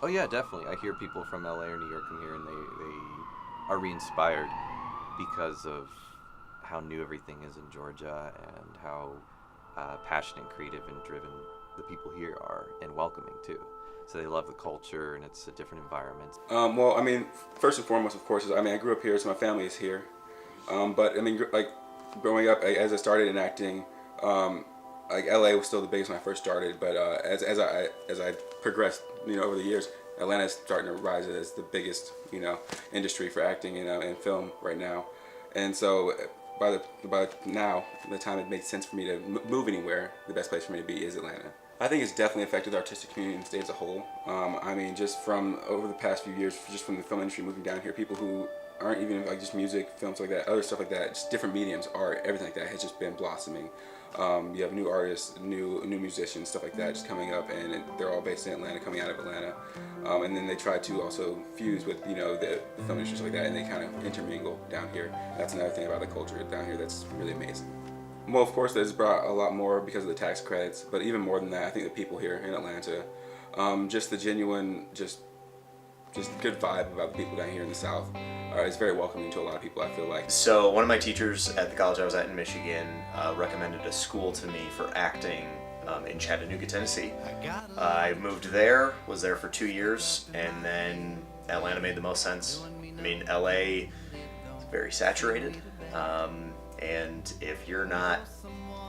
Oh yeah, definitely. I hear people from LA or New York come here and they are re-inspired because of how new everything is in Georgia and how passionate, creative, and driven the people here are, and welcoming too. So they love the culture, and it's a different environment. Well, I mean, first and foremost, of course, is I grew up here, so my family is here. But I mean, like growing up, as I started in acting, like LA was still the biggest when I first started. But as I progressed, over the years, Atlanta's starting to rise as the biggest, industry for acting and film right now. And so by now, the time it makes sense for me to move anywhere, the best place for me to be is Atlanta. I think it's definitely affected the artistic community in the state as a whole. I mean, just from over the past few years, just from the film industry moving down here, people who aren't even like just music, films like that, other stuff like that, just different mediums, art, everything like that has just been blossoming. You have new artists, new musicians, stuff like that, just coming up, and they're all based in Atlanta, coming out of Atlanta, and then they try to also fuse with the film industry, stuff like that, and they kind of intermingle down here. That's another thing about the culture down here that's really amazing. Well, of course, that's brought a lot more because of the tax credits, but even more than that, I think the people here in Atlanta, just the genuine, just good vibe about the people down here in the South. It's very welcoming to a lot of people, I feel like. So one of my teachers at the college I was at in Michigan recommended a school to me for acting in Chattanooga, Tennessee. I moved there, was there for 2 years, and then Atlanta made the most sense. I mean, LA is very saturated, and if you're not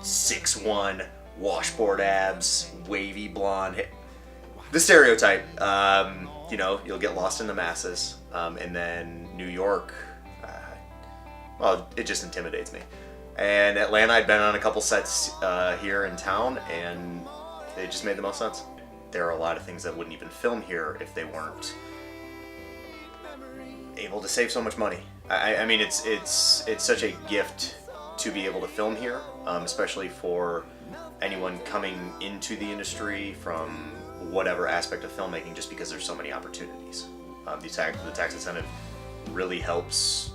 6'1", washboard abs, wavy blonde, the stereotype, you'll get lost in the masses. And then New York, well, it just intimidates me. And Atlanta, I'd been on a couple sets here in town, and they just made the most sense. There are a lot of things that wouldn't even film here if they weren't able to save so much money. I mean, it's such a gift to be able to film here, especially for anyone coming into the industry from whatever aspect of filmmaking, just because there's so many opportunities. The tax incentive really helps,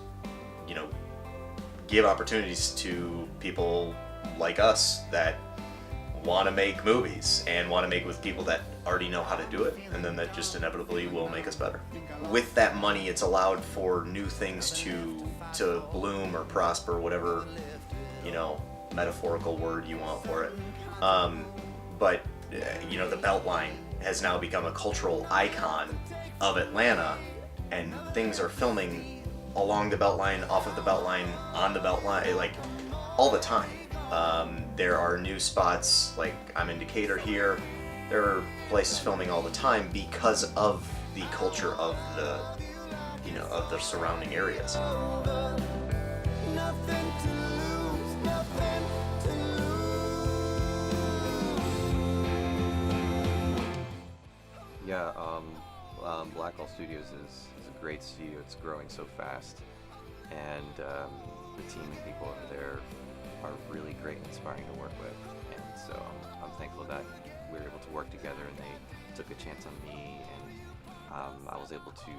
give opportunities to people like us that want to make movies and want to make with people that already know how to do it, and then that just inevitably will make us better. With that money, it's allowed for new things to bloom or prosper, whatever, metaphorical word you want for it. But the Beltline has now become a cultural icon of Atlanta, and things are filming along the Beltline, off of the Beltline, on the Beltline, like all the time. There are new spots, like I'm in Decatur here. There are places filming all the time because of the culture of the surrounding areas. Yeah, Black Hole Studios is a great studio. It's growing so fast, and the team and people over there are really great and inspiring to work with. And so I'm thankful that we were able to work together, and they took a chance on me, and I was able to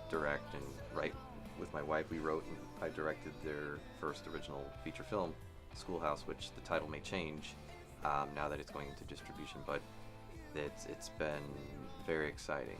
direct and write with my wife. We wrote and I directed their first original feature film, Schoolhouse, which the title may change now that it's going into distribution, but it's been very exciting.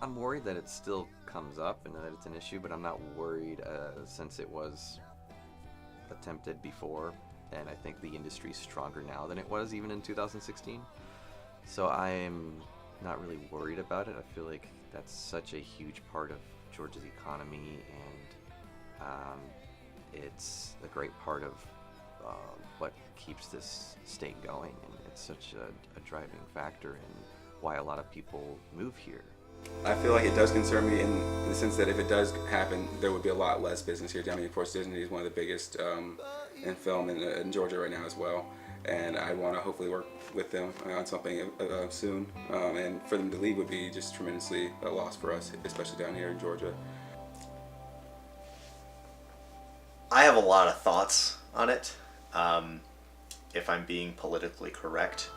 I'm worried that it still comes up and that it's an issue, but I'm not worried since it was attempted before, and I think the industry's stronger now than it was even in 2016. So I'm not really worried about it. I feel like that's such a huge part of Georgia's economy, and it's a great part of what keeps this state going, and it's such a driving factor in why a lot of people move here. I feel like it does concern me in the sense that if it does happen, there would be a lot less business here. I mean, of course, Disney is one of the biggest in film in Georgia right now as well, and I want to hopefully work with them on something soon. And for them to leave would be just tremendously a loss for us, especially down here in Georgia. I have a lot of thoughts on it. If I'm being politically correct,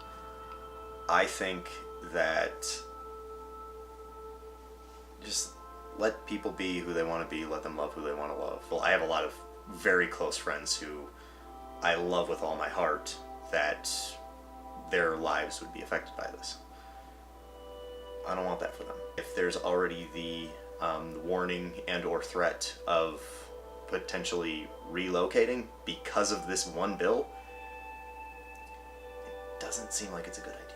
I think that just let people be who they want to be, let them love who they want to love. Well, I have a lot of very close friends who I love with all my heart, that their lives would be affected by this. I don't want that for them. If there's already the warning and or threat of potentially relocating because of this one bill, it doesn't seem like it's a good idea.